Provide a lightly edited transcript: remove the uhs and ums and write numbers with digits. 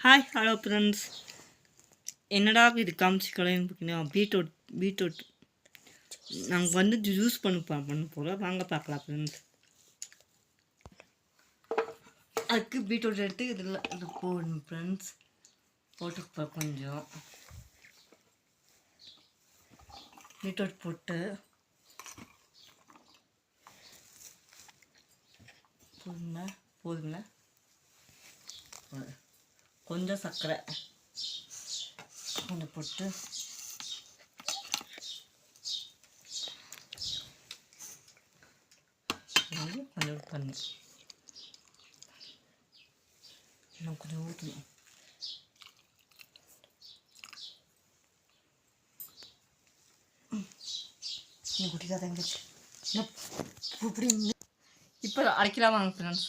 Hi hello friends. என்னடா இது காமிச்சிக்கலன்னு பார்த்தீங்கன்னா பீட்ரூட் நாங்கள் வந்து ஜூஸ் பண்ண போகிறோம். வாங்க பார்க்கலாம் ஃப்ரெண்ட்ஸ். அதுக்கு பீட்ரூட் எடுத்து இதில் இது போடணும் ஃப்ரெண்ட்ஸ். போட்டு கொஞ்சம் பீட்ரூட் போட்டு போதுங்களா, கொஞ்சம் சர்க்கரை கொஞ்சம் போட்டு கொஞ்சம் தண்ணி இன்னும் கொஞ்சம் ஊற்றணும். இன்னும் குட்டிக்காக தங்கிச்சு. இப்போ அரைக்கலாம் வாங்க ஃப்ரெண்ட்ஸ்.